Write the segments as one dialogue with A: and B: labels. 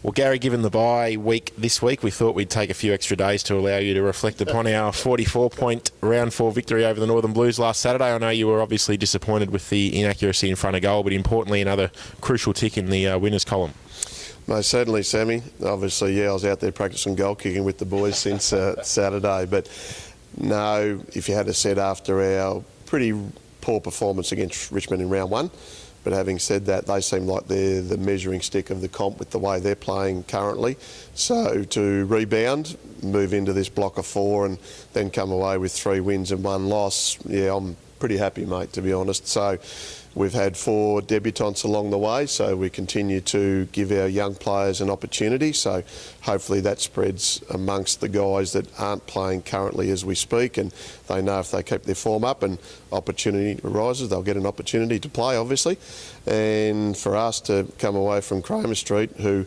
A: Well, Gary, given the bye week this week, we thought we'd take a few extra days to allow you to reflect upon our 44-point round 4 victory over the Northern Blues last Saturday. I know you were obviously disappointed with the inaccuracy in front of goal, but importantly another crucial tick in the winners column.
B: Most certainly, Sammy. Obviously, I was out there practicing goal kicking with the boys since Saturday, but no, if you had to set after our pretty poor performance against Richmond in round 1, but having said that, they seem like they're the measuring stick of the comp with the way they're playing currently. So to rebound, move into this block of 4 and then come away with 3 wins and 1 loss, yeah, I'm pretty happy, mate, to be honest. So we've had 4 debutants along the way, so we continue to give our young players an opportunity. So hopefully that spreads amongst the guys that aren't playing currently as we speak, and they know if they keep their form up and opportunity arises, they'll get an opportunity to play, obviously. And for us to come away from Kramer Street, who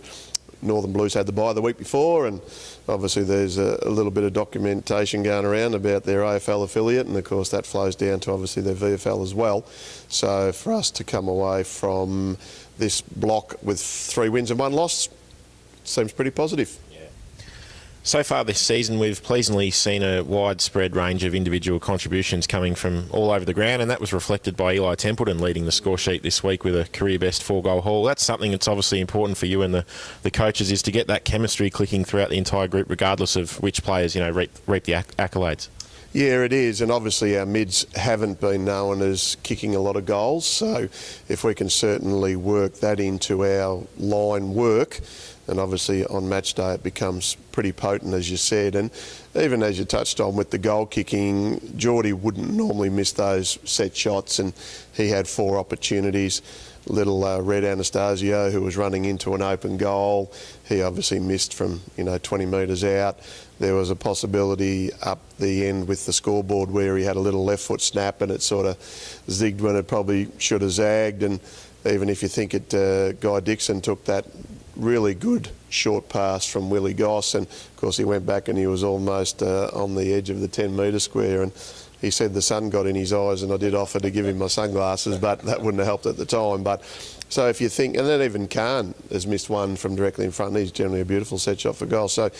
B: Northern Blues had the bye the week before, and obviously there's a little bit of documentation going around about their AFL affiliate, and of course that flows down to obviously their VFL as well. So for us to come away from this block with 3 wins and 1 loss seems pretty positive.
A: So far this season, we've pleasantly seen a widespread range of individual contributions coming from all over the ground, and that was reflected by Eli Templeton leading the score sheet this week with a career-best 4-goal haul. That's something that's obviously important for you and the coaches, is to get that chemistry clicking throughout the entire group, regardless of which players, reap the accolades.
B: Yeah, it is, and obviously our mids haven't been known as kicking a lot of goals, so if we can certainly work that into our line work, and obviously on match day it becomes pretty potent, as you said. And even as you touched on with the goal kicking, Geordie wouldn't normally miss those set shots, and he had 4 opportunities. Little Red Anastasio, who was running into an open goal, he obviously missed from 20 metres out. There was a possibility up the end with the scoreboard where he had a little left foot snap and it sort of zigged when it probably should have zagged. And even if you think it, Guy Dixon took that really good short pass from Willie Goss, and of course he went back and he was almost on the edge of the 10-metre square, and he said the sun got in his eyes, and I did offer to give him my sunglasses, but that wouldn't have helped at the time. But so if you think, and then even Khan has missed one from directly in front, he's generally a beautiful set shot for goal. So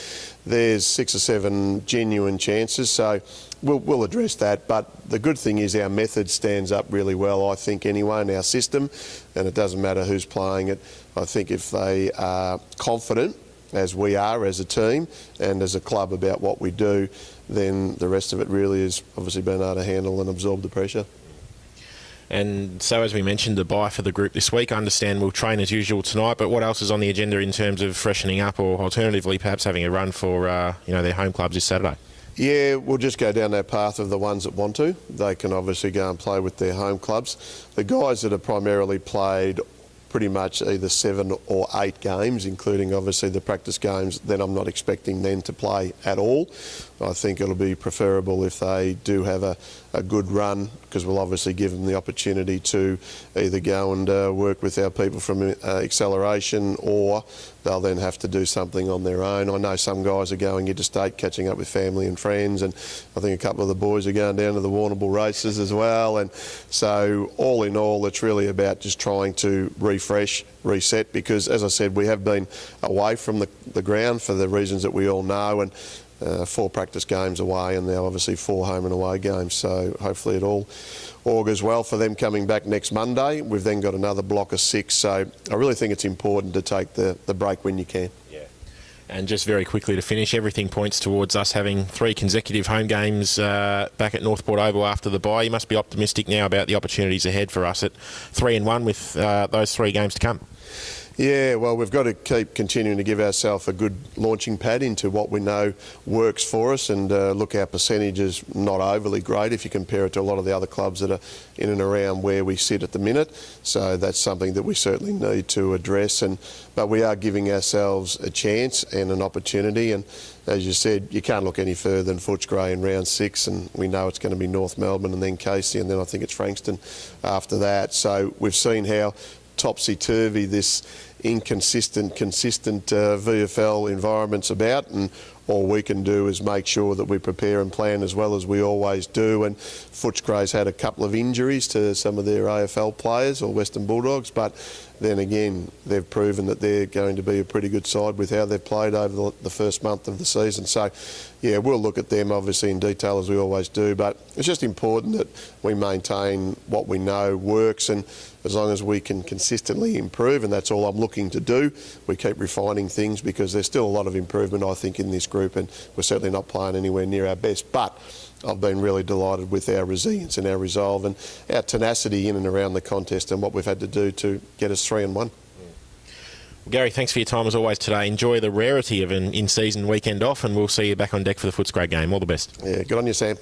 B: there's 6 or 7 genuine chances, so we'll address that. But the good thing is our method stands up really well, I think, anyway, in our system, and it doesn't matter who's playing it. I think if they are confident, as we are as a team and as a club, about what we do, then the rest of it really is obviously being able to handle and absorb the pressure.
A: And so, as we mentioned, the bye for the group this week, I understand we'll train as usual tonight, but what else is on the agenda in terms of freshening up, or alternatively perhaps having a run for their home clubs this Saturday?
B: Yeah, we'll just go down that path of the ones that want to. They can obviously go and play with their home clubs. The guys that have primarily played pretty much either 7 or 8 games, including obviously the practice games, then I'm not expecting them to play at all. I think it'll be preferable if they do have a good run, because we'll obviously give them the opportunity to either go and work with our people from acceleration, or they'll then have to do something on their own. I know some guys are going interstate, catching up with family and friends, and I think a couple of the boys are going down to the Warrnambool races as well. And so all in all, it's really about just trying to refresh, reset, because as I said, we have been away from the ground for the reasons that we all know, and 4 practice games away, and now obviously 4 home and away games. So hopefully it all augurs well for them coming back next Monday. We've then got another block of 6, so I really think it's important to take the break when you can.
A: Yeah. And just very quickly to finish, everything points towards us having 3 consecutive home games back at Northport Oval after the bye. You must be optimistic now about the opportunities ahead for us at 3-1 with those 3 games to come.
B: Yeah, well, we've got to keep continuing to give ourselves a good launching pad into what we know works for us, and look, our percentage is not overly great if you compare it to a lot of the other clubs that are in and around where we sit at the minute. So that's something that we certainly need to address, but we are giving ourselves a chance and an opportunity. And as you said, you can't look any further than Footscray in round 6, and we know it's going to be North Melbourne and then Casey, and then I think it's Frankston after that. So we've seen how topsy-turvy this inconsistent, consistent VFL environments about, and all we can do is make sure that we prepare and plan as well as we always do. And Footscray's had a couple of injuries to some of their AFL players, or Western Bulldogs, but then again, they've proven that they're going to be a pretty good side with how they've played over the first month of the season. So, yeah, we'll look at them obviously in detail as we always do, but it's just important that we maintain what we know works, and as long as we can consistently improve, and that's all I'm looking to do, we keep refining things, because there's still a lot of improvement, I think, in this group, and we're certainly not playing anywhere near our best. But I've been really delighted with our resilience and our resolve and our tenacity in and around the contest, and what we've had to do to get us 3-1.
A: Well, Gary, thanks for your time as always today. Enjoy the rarity of an in-season weekend off, and we'll see you back on deck for the Footscray game. All the best.
B: Yeah, good on you, Sam.